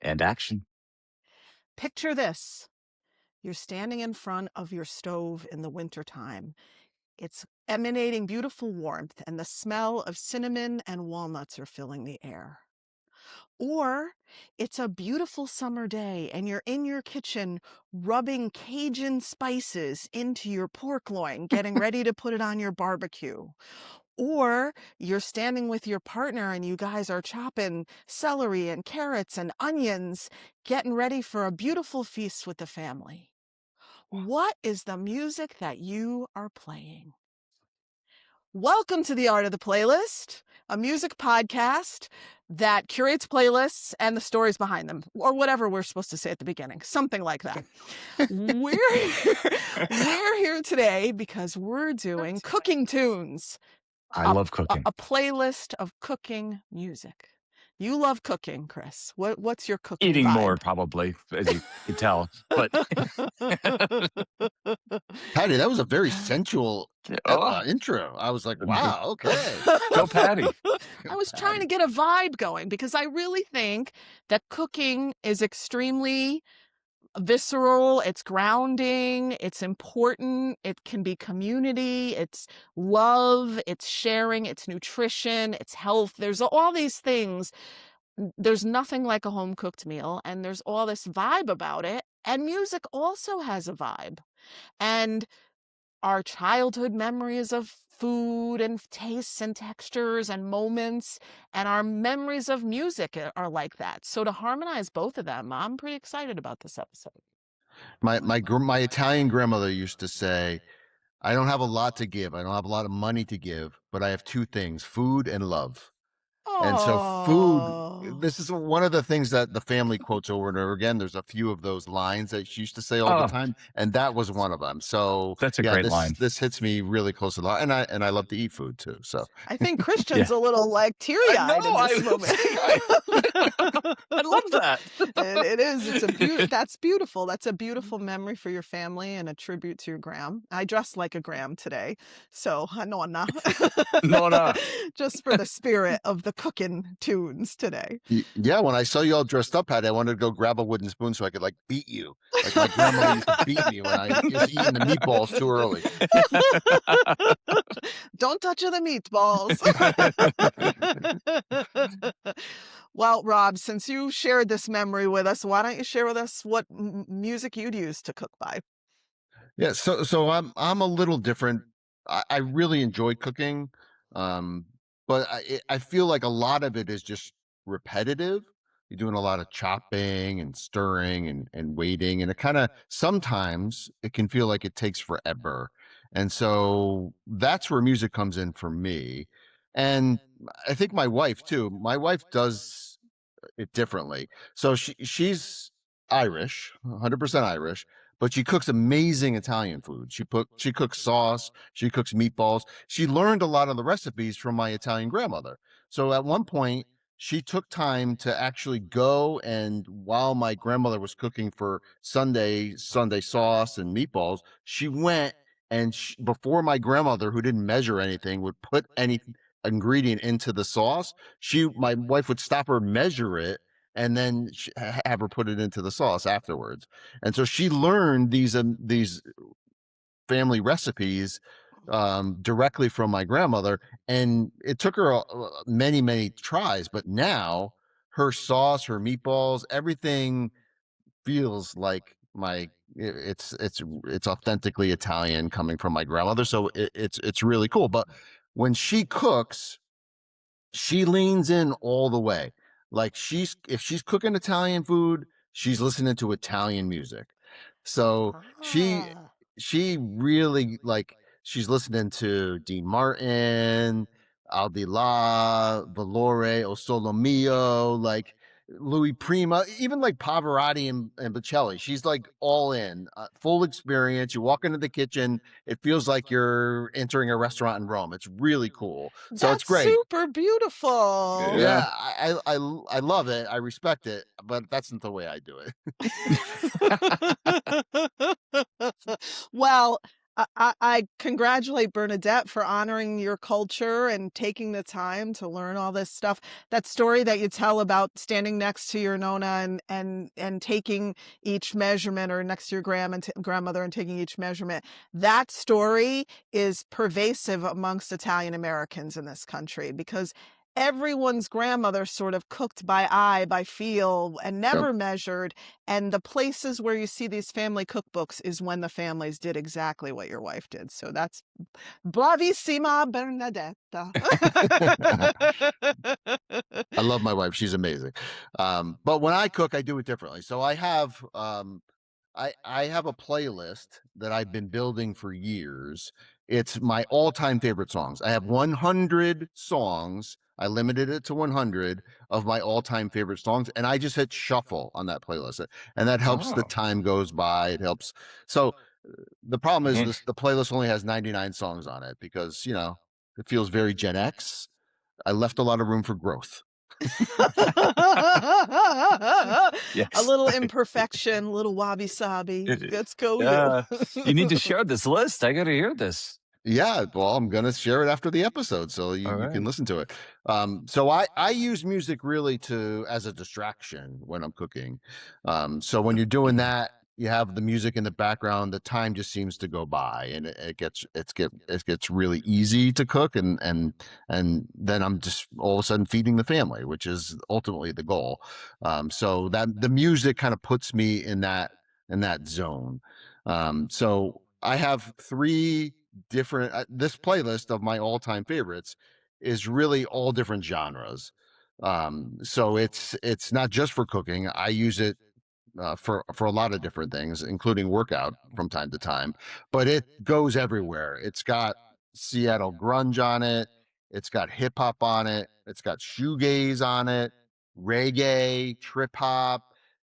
And action. Picture this. You're standing in front of your stove in the wintertime. It's emanating beautiful warmth, and the smell of cinnamon and walnuts are filling the air. Or it's a beautiful summer day, and you're in your kitchen rubbing Cajun spices into your pork loin, getting ready to put it on your barbecue. Or you're standing with your partner and you guys are chopping celery and carrots and onions, getting ready for a beautiful feast with the family. What is the music that you are playing? Welcome to the Art of the Playlist, a music podcast that curates playlists and the stories behind them, or whatever we're supposed to say at the beginning, something like that. We're here today because we're doing cooking tunes. I a, love cooking. a playlist of cooking music. You love cooking, Chris. What's your cooking Eating more, vibe? probably, as you can tell. But Patty, that was a very sensual oh, intro. I was like, wow, okay. go Patty. I was trying to get a vibe going because I really think that cooking is extremely visceral, it's grounding, it's important, it can be community, it's love, it's sharing, it's nutrition, it's health. There's all these things. There's nothing like a home cooked meal, and there's all this vibe about it. And music also has a vibe. And our childhood memories of food and tastes and textures and moments, and our memories of music are like that. So to harmonize both of them, I'm pretty excited about this episode. My Italian grandmother used to say, I don't have a lot to give. I don't have a lot of money to give, but I have two things, food and love. And so food, this is one of the things that the family quotes over and over again. There's a few of those lines that she used to say all the time, and that was one of them. So That's a great line. This hits me really close to the heart, and I love to eat food too. So I think Christian's a little like teary-eyed in this moment. I love that. It is. That's beautiful. That's a beautiful memory for your family and a tribute to your gram. I dressed like a gram today, so nonna. Nonna. Just for the spirit of the cooking tunes today. Yeah, when I saw you all dressed up, Patty, I wanted to go grab a wooden spoon so I could like beat you. Like my grandma used to beat me when I was eating the meatballs too early. Don't touch the meatballs. Well, Rob, since you shared this memory with us, why don't you share with us what music you'd use to cook by? Yeah, so I'm a little different. I really enjoy cooking, but I feel like a lot of it is just repetitive. You're doing a lot of chopping and stirring and waiting, and it kind of sometimes it can feel like it takes forever. And so that's where music comes in for me. And I think my wife too. My wife does it differently. So she's Irish, 100% Irish, but she cooks amazing Italian food. She cooks sauce, she cooks meatballs. She learned a lot of the recipes from my Italian grandmother. So at one point, she took time to actually go, and while my grandmother was cooking for Sunday sauce and meatballs, she went and before my grandmother, who didn't measure anything, would put any ingredient into the sauce, my wife would stop her, measure it, and then have her put it into the sauce afterwards. And so she learned these family recipes directly from my grandmother, and it took her many tries. But now her sauce, her meatballs, everything feels like it's authentically Italian coming from my grandmother. So it's really cool. But when she cooks, she leans in all the way. Like if she's cooking Italian food, she's listening to Italian music. So she really, like, she's listening to Dean Martin, Al Di La, Valore, O Solo Mio, like Louis Prima, even like Pavarotti and Bocelli. She's like all in, full experience. You walk into the kitchen, it feels like you're entering a restaurant in Rome. It's really cool. So That's it's great. super beautiful. Yeah, I love it. I respect it, but that's not the way I do it. Well, I congratulate Bernadette for honoring your culture and taking the time to learn all this stuff. That story that you tell about standing next to your nonna and taking each measurement, or next to your grandmother and taking each measurement, that story is pervasive amongst Italian Americans in this country, because everyone's grandmother sort of cooked by eye, by feel, and Yep. never measured. And the places where you see these family cookbooks is when the families did exactly what your wife did. So that's bravissima Bernadetta. I love my wife. She's amazing. But when I cook, I do it differently. So I have a playlist that I've been building for years. It's my all-time favorite songs. I have 100 songs. I limited it to 100 of my all-time favorite songs, and I just hit shuffle on that playlist, and that helps the Oh. time goes by. It helps. So the problem is Mhm. the playlist only has 99 songs on it because, it feels very Gen X. I left a lot of room for growth. A Yes. little imperfection, little wabi-sabi. Let's go you. You need to share this list. I gotta hear this. Yeah, well, I'm gonna share it after the episode, so All you can right. listen to it. So I use music really to as a distraction when I'm cooking. So when you're doing that, you have the music in the background. The time just seems to go by, and it gets really easy to cook, and then I'm just all of a sudden feeding the family, which is ultimately the goal. So that the music kind of puts me in that zone. So I have three different this playlist of my all-time favorites is really all different genres. So it's not just for cooking. I use it for a lot of different things, including workout from time to time. But it goes everywhere. It's got Seattle grunge on it. It's got hip hop on it. It's got shoegaze on it, reggae, trip hop,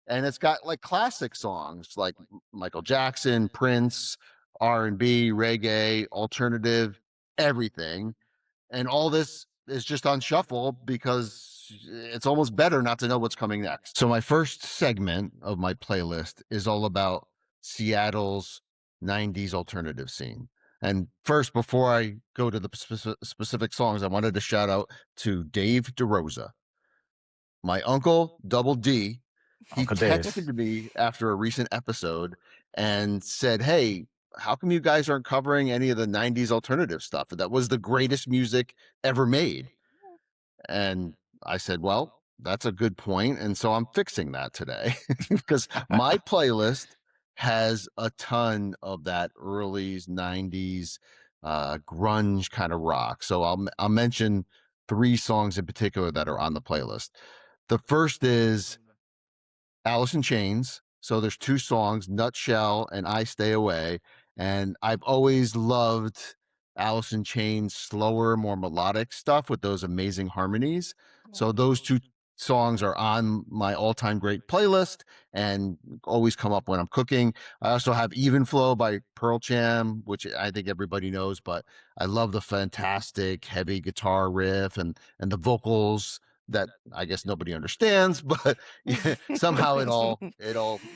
and it's got like classic songs like Michael Jackson, Prince, R&B, reggae, alternative, everything. And all this is just on shuffle because it's almost better not to know what's coming next. So my first segment of my playlist is all about Seattle's 90s alternative scene. And first, before I go to the specific songs, I wanted to shout out to Dave DeRosa, my uncle, Double D. He Uncle Dave. texted me after a recent episode and said, "Hey, how come you guys aren't covering any of the 90s alternative stuff? That was the greatest music ever made." And I said, "Well, that's a good point." And so I'm fixing that today because my playlist has a ton of that early 90s grunge kind of rock. So I'll mention three songs in particular that are on the playlist. The first is Alice in Chains. So there's two songs, Nutshell and I Stay Away. And I've always loved Alice in Chains' slower, more melodic stuff with those amazing harmonies. So those two songs are on my all-time great playlist and always come up when I'm cooking. I also have Even Flow by Pearl Jam, which I think everybody knows, but I love the fantastic heavy guitar riff and the vocals that I guess nobody understands, but yeah, somehow it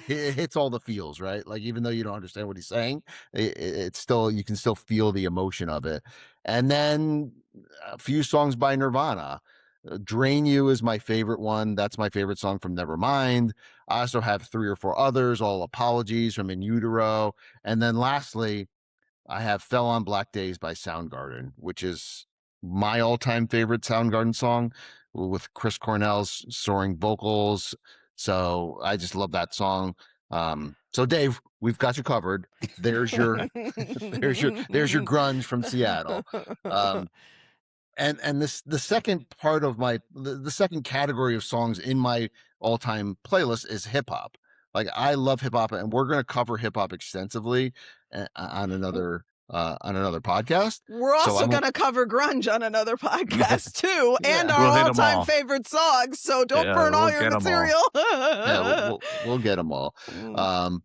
hits all the feels, right? Like even though you don't understand what he's saying, it's still you can still feel the emotion of it. And then a few songs by Nirvana. Drain You is my favorite one. That's my favorite song from Nevermind. I also have three or four others, All Apologies from In Utero. And then lastly, I have Fell on Black Days by Soundgarden, which is my all-time favorite Soundgarden song with Chris Cornell's soaring vocals. So I just love that song. So Dave, we've got you covered. There's your there's your grunge from Seattle. And this the second part of the second category of songs in my all-time playlist is hip hop. Like I love hip hop, and we're going to cover hip hop extensively on another podcast. We're So also I'm going to cover grunge on another podcast too, and yeah, our We'll hit 'em all-time all. favorite songs. So don't Yeah, burn all we'll your get 'em all. material. yeah, we'll get them all.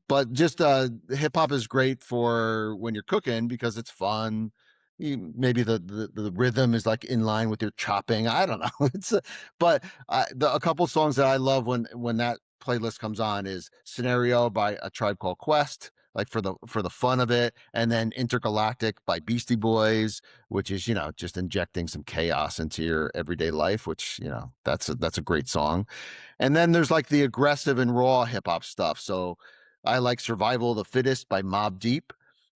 But just hip hop is great for when you're cooking because it's fun. Maybe the rhythm is like in line with your chopping. I don't know. But a couple songs that I love when that playlist comes on is Scenario by A Tribe Called Quest. like for the fun of it, and then Intergalactic by Beastie Boys, which is, you know, just injecting some chaos into your everyday life, which, you know, that's a great song. And then there's like the aggressive and raw hip hop stuff. So I like Survival of the Fittest by Mobb Deep.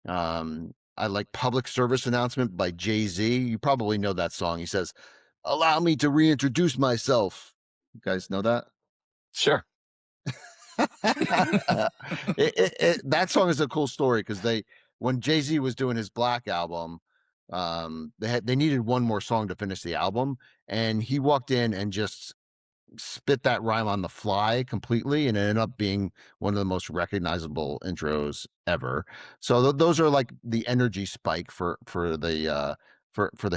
I like Public Service Announcement by Jay-Z. You probably know that song. He says, "Allow me to reintroduce myself." You guys know that? Sure. That song is a cool story because when Jay-Z was doing his Black album, they needed one more song to finish the album, and he walked in and just spit that rhyme on the fly completely, and it ended up being one of the most recognizable intros ever. So those are like the energy spike for the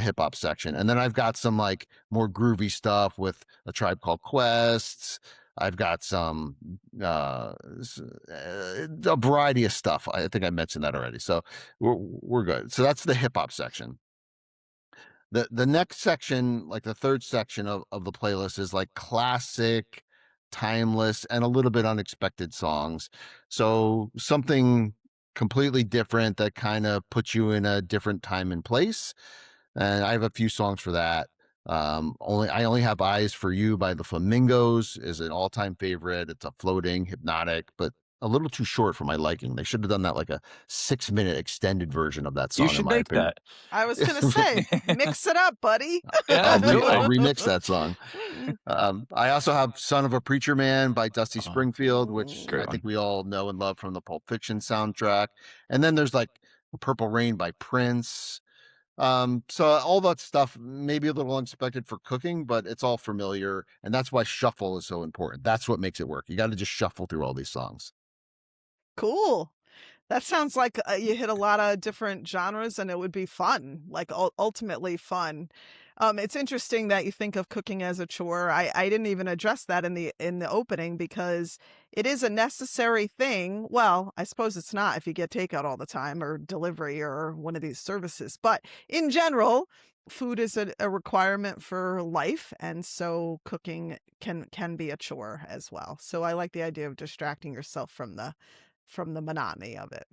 hip hop section. And then I've got some like more groovy stuff with A Tribe Called Quest. I've got some a variety of stuff. I think I mentioned that already. So we're good. So that's the hip hop section. The next section, like the third section of the playlist, is like classic, timeless, and a little bit unexpected songs. So something completely different that kind of puts you in a different time and place. And I have a few songs for that. I only have Eyes for You by the Flamingos is an all-time favorite. It's a floating, hypnotic, but a little too short for my liking. They should have done that like a 6-minute extend version of that You song, in should my make opinion. that. I was going to say, mix it up, buddy. Yeah, do I'll it. remix that song. I also have "Son of a Preacher Man" by Dusty Oh, Springfield, which great I think one. we all know and love from the Pulp Fiction soundtrack. And then there's like "Purple Rain" by Prince. So all that stuff maybe a little unexpected for cooking, but it's all familiar, and that's why shuffle is so important. That's what makes it work. You got to just shuffle through all these songs. Cool. That sounds like you hit a lot of different genres and it would be fun, like ultimately fun. It's interesting that you think of cooking as a chore. I didn't even address that in the opening because it is a necessary thing. Well, I suppose it's not if you get takeout all the time or delivery or one of these services. But in general, food is a requirement for life, and so cooking can be a chore as well. So I like the idea of distracting yourself from the monotony of it.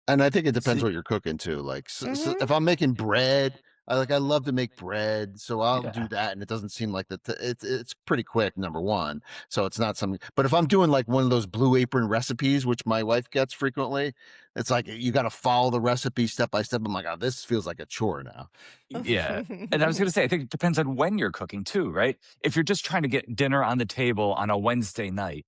And I think it depends See, what you're cooking too. Like, so Mhm. if I'm making bread, I love to make bread, so I'll do yeah. that, and it doesn't seem like it's pretty quick. Number one, so it's not something. But if I'm doing like one of those Blue Apron recipes, which my wife gets frequently, it's like you got to follow the recipe step by step. I'm like, oh, this feels like a chore now. Yeah. And I was going to say, I think it depends on when you're cooking too, right? If you're just trying to get dinner on the table on a Wednesday night,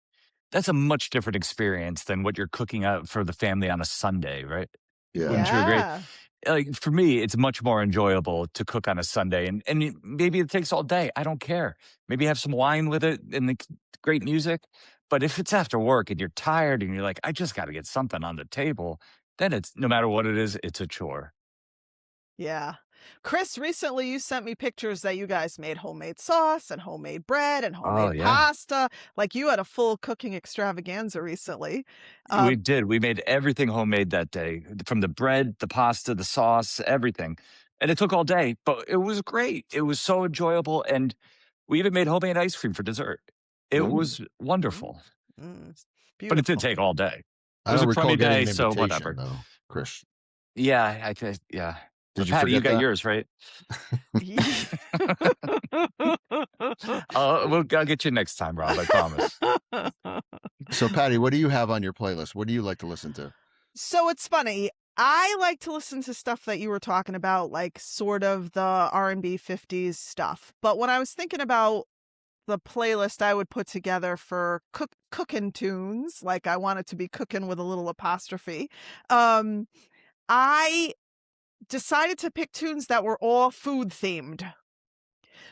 that's a much different experience than what you're cooking out for the family on a Sunday, right? Yeah. Wouldn't you agree? Yeah. Like for me, it's much more enjoyable to cook on a Sunday, and maybe it takes all day. I don't care. Maybe have some wine with it and the great music. But if it's after work and you're tired and you're like, I just got to get something on the table, then it's no matter what it is, it's a chore. Yeah. Chris, recently you sent me pictures that you guys made homemade sauce and homemade bread and Oh homemade yeah. pasta. Like you had a full cooking extravaganza recently. We Um, did. We made everything homemade that day, from the bread, the pasta, the sauce, everything. And it took all day, but it was great. It was so enjoyable. And we even made homemade ice cream for dessert. It Ooh. was mm, wonderful, but it did beautiful. take all day. It I was don't a recall crummy getting day, an so invitation whatever. though, Chris. Yeah, I could, yeah. Did But you Patty, you forget got that? yours, right? I'll get you next time, Rob. I promise. So, Patty, what do you have on your playlist? What do you like to listen to? So it's funny. I like to listen to stuff that you were talking about, like sort of the R&B 50s stuff. But when I was thinking about the playlist I would put together for cooking tunes, like I want it to be cooking with a little apostrophe, um, I decided to pick tunes that were all food themed.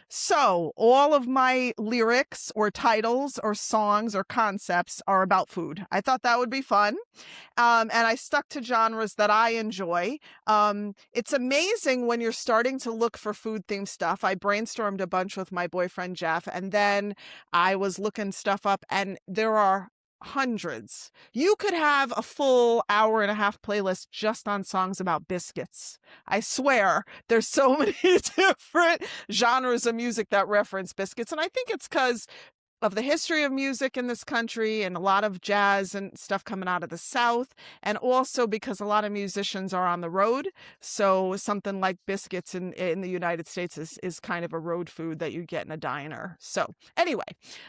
So all of my lyrics or titles or songs or concepts are about food. I thought that would be fun. And I stuck to genres that I enjoy. It's amazing when you're starting to look for food themed stuff. I brainstormed a bunch with my boyfriend Jeff, and then I was looking stuff up, and there are hundreds. You could have a full hour and a half playlist just on songs about biscuits. I swear, there's so many different genres of music that reference biscuits, and I think it's because of the history of music in this country and a lot of jazz and stuff coming out of the South, and also because a lot of musicians are on the road. So something like biscuits in the United States is kind of a road food that you get in a diner. So anyway,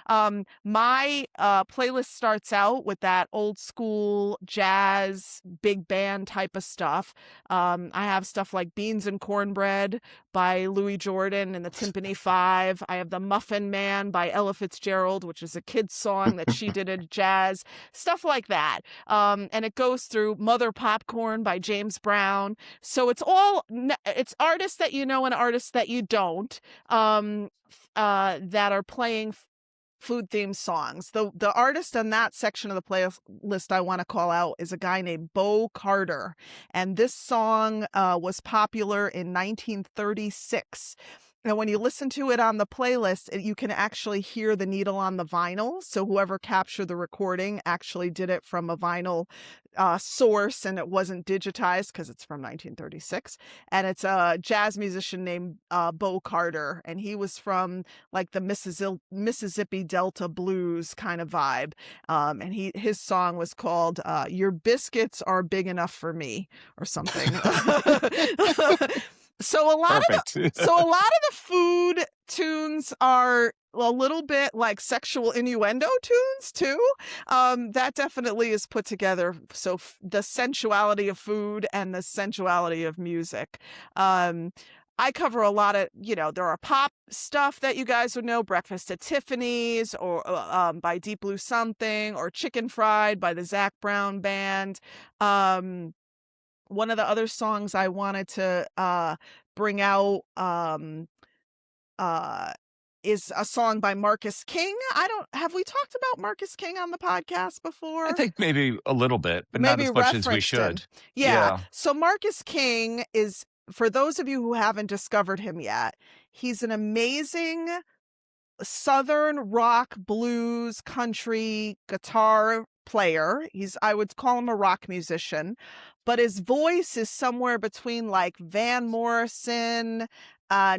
my playlist starts out with that old school jazz, big band type of stuff. I have stuff like Beans and Cornbread by Louis Jordan and the Timpani Five. I have The Muffin Man by Ella Fitzgerald, which is a kid's song that she did in jazz, stuff like that. And it goes through Mother Popcorn by James Brown. So it's artists that you know and artists that you don't, that are playing food themed songs. The artist on that section of the playlist I want to call out is a guy named Bo Carter, and this song was popular in 1936. And when you listen to it on the playlist, you can actually hear the needle on the vinyl. So whoever captured the recording actually did it from a vinyl source, and it wasn't digitized because it's from 1936. And it's a jazz musician named Bo Carter, and he was from like the Mississippi Delta blues kind of vibe. And his song was called "Your Biscuits Are Big Enough for Me" or something. So a lot of the food tunes are a little bit like sexual innuendo tunes too. That definitely is put together. So the sensuality of food and the sensuality of music. I cover a lot of, there are pop stuff that you guys would know, Breakfast at Tiffany's, or by Deep Blue Something, or Chicken Fried by the Zac Brown Band. One of the other songs I wanted to bring out is a song by Marcus King. Have we talked about Marcus King on the podcast before? I think maybe a little bit, but not Maybe as much as we referenced him. should. Yeah. So Marcus King is, for those of you who haven't discovered him yet, he's an amazing Southern rock, blues, country, guitar player. I would call him a rock musician, but his voice is somewhere between like Van Morrison,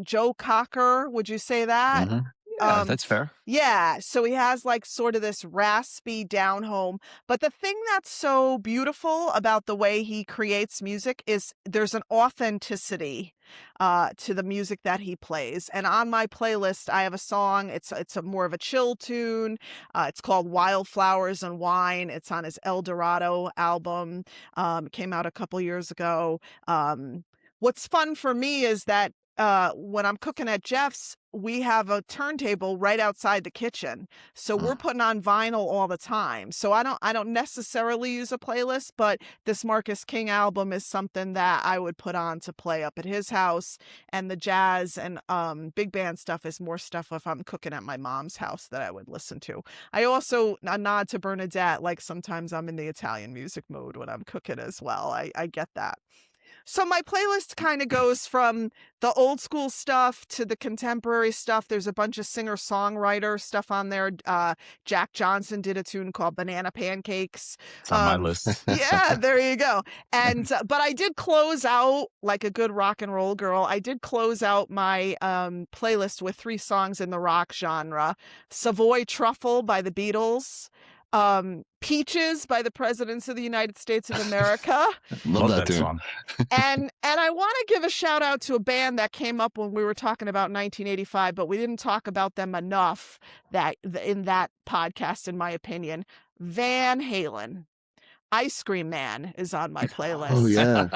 Joe Cocker. Would you say that? Yeah, that's fair. Yeah. So he has like sort of this raspy down home. But the thing that's so beautiful about the way he creates music is there's an authenticity to the music that he plays. And on my playlist, I have a song. It's a more of a chill tune. It's called Wildflowers and Wine. It's on his El Dorado album. It came out a couple years ago. What's fun for me is that when I'm cooking at Jeff's, we have a turntable right outside the kitchen. So we're putting on vinyl all the time. So I don't necessarily use a playlist, but this Marcus King album is something that I would put on to play up at his house. And the jazz and big band stuff is more stuff if I'm cooking at my mom's house that I would listen to. I also a nod to Bernadette, like sometimes I'm in the Italian music mode when I'm cooking as well. I get that. So my playlist kind of goes from the old school stuff to the contemporary stuff. There's a bunch of singer-songwriter stuff on there. Jack Johnson did a tune called Banana Pancakes. It's on my list. Yeah, there you go. And but I did close out, like a good rock and roll girl, I did close out my playlist with 3 songs in the rock genre. Savoy Truffle by the Beatles. Peaches by the Presidents of the United States of America. Love that tune. song. And I want to give a shout out to a band that came up when we were talking about 1985, but we didn't talk about them enough in that podcast, in my opinion. Van Halen. Ice Cream Man is on my playlist. Oh yeah.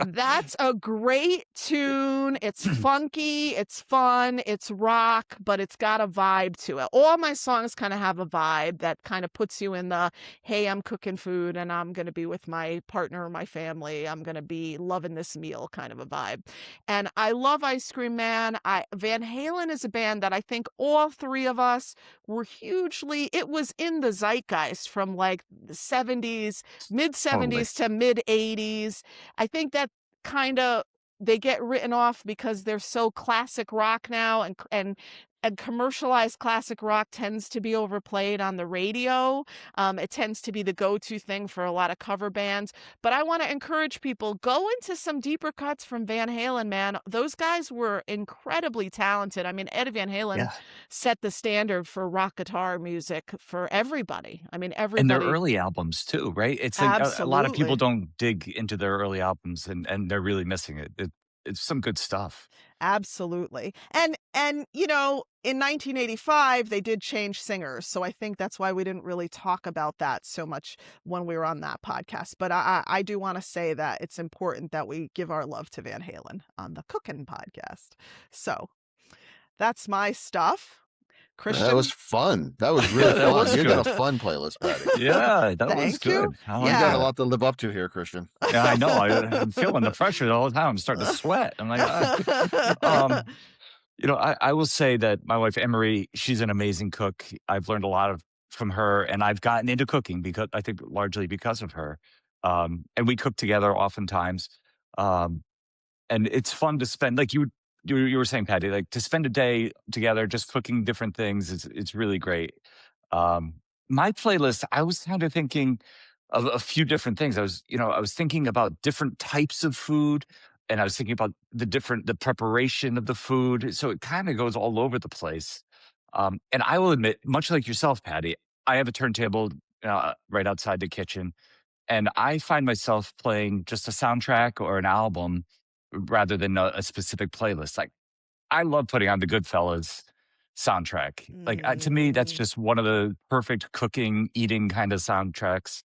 That's a great tune. It's funky, it's fun, it's rock, but it's got a vibe to it. All my songs kind of have a vibe that kind of puts you in the, hey, I'm cooking food and I'm going to be with my partner or my family. I'm going to be loving this meal kind of a vibe. And I love Ice Cream Man. Van Halen is a band that I think all 3 of us were it was in the zeitgeist from like the 70s, mid 70s to mid 80s. I think that kind of they get written off because they're so classic rock now, and and commercialized classic rock tends to be overplayed on the radio. It tends to be the go-to thing for a lot of cover bands. But I want to encourage people, go into some deeper cuts from Van Halen, man. Those guys were incredibly talented. I mean, Eddie Van Halen Yeah. set the standard for rock guitar music for everybody. I mean, And their everybody. early albums too, right? It's like a lot of people Absolutely. don't dig into their early albums, and they're really missing it. It's some good stuff. Absolutely. And you know, in 1985 they did change singers, so I think that's why we didn't really talk about that so much when we were on that podcast. But I do want to say that it's important that we give our love to Van Halen on the Cooking podcast. So that's my stuff. That was Christian, fun. That was Yeah, really that fun. was You got a good. fun playlist, Patty. Yeah, that was thank you. good. I You like got a Yeah. that. lot to live up to here, Christian. Yeah, I know. I'm feeling the pressure the whole time. I'm starting to sweat. I'm like, um, I will say that my wife Emery, she's an amazing cook. I've learned a lot from her, and I've gotten into cooking because I think largely because of her. And we cook together oftentimes. Um, and it's fun to spend like you were saying, Patty, like to spend a day together just cooking different things is it's really great. Um, my playlist, I was kind of thinking of a few different things. I was thinking about different types of food, and I was thinking about the preparation of the food. So it kind of goes all over the place. And I will admit, much like yourself, Patty, I have a turntable right outside the kitchen, and I find myself playing just a soundtrack or an album rather than a specific playlist. Like, I love putting on the Goodfellas soundtrack. Like, to me, that's Mm. just one of the perfect cooking, eating kind of soundtracks.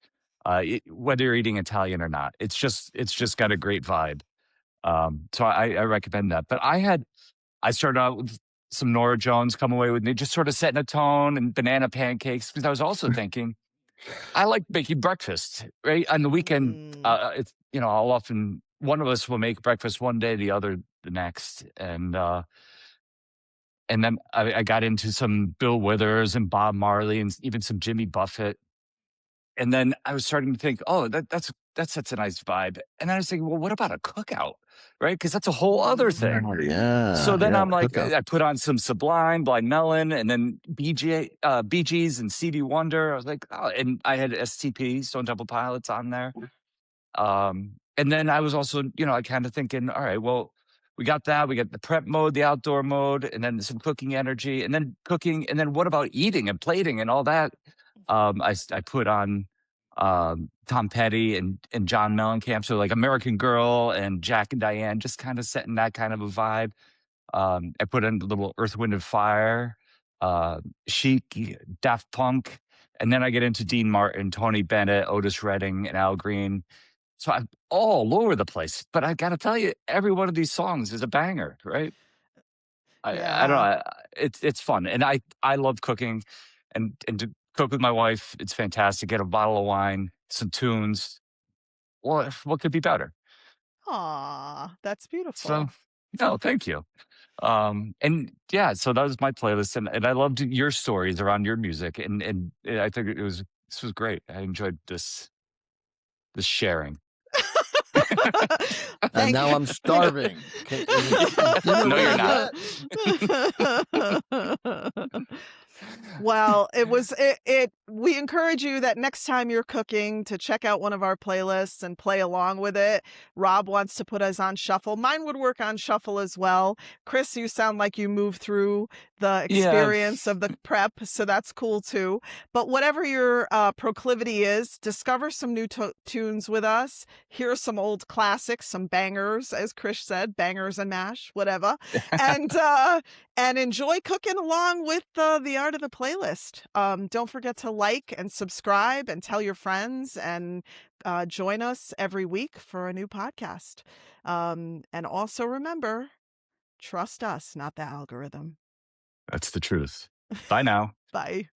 Whether you're eating Italian or not, it's just got a great vibe. So I recommend that. But I started out with some Nora Jones, Come Away With Me, just sort of setting a tone, and banana pancakes, because I was also thinking I like making breakfast, right? On the weekend, Mm. it's, I'll often, one of us will make breakfast one day, the other the next. And then I got into some Bill Withers and Bob Marley and even some Jimmy Buffett. And then I was starting to think, oh, that sets a nice vibe. And then I was thinking, well, what about a cookout, right? Because that's a whole other thing. Oh, So yeah. then Yeah. I'm like, Cookout. I put on some Sublime, Blind Melon, and then Bee Gees and CD Wonder. I was like, oh, and I had STP, Stone Temple Pilots, on there. And then I was also, I kind of thinking, all right, well, we got that. We got the prep mode, the outdoor mode, and then some cooking energy, and then cooking. And then what about eating and plating and all that? I put on Tom Petty and John Mellencamp, so like American Girl and Jack and Diane, just kind of setting that kind of a vibe. I put in a little Earth, Wind, and Fire, Chic, Daft Punk, and then I get into Dean Martin, Tony Bennett, Otis Redding, and Al Green. So I'm all over the place. But I got to tell you, every one of these songs is a banger, right? I don't know. Yeah. It's fun, and I love cooking, and to cook with my wife, it's fantastic. Get a bottle of wine, some tunes. What could be better? Aw, that's So, beautiful. no, thank you. And yeah, so that was my playlist, and I loved your stories around your music, and I think this was great. I enjoyed this sharing. And Thank now I'm starving. Is dinner No, you're ready not. yet? Well, we encourage you that next time you're cooking to check out one of our playlists and play along with it. Rob wants to put us on shuffle. Mine would work on shuffle as well. Chris, you sound like you move through the Yeah, experience of the prep, so that's cool too. But whatever your proclivity is, discover some new tunes with us. Hear some old classics, some bangers, as Chris said, bangers and mash, whatever. And enjoy cooking along with the art of the playlist. Don't forget to like and subscribe and tell your friends, and join us every week for a new podcast. And also remember, trust us, not the algorithm. that's the truth. Bye now. Bye.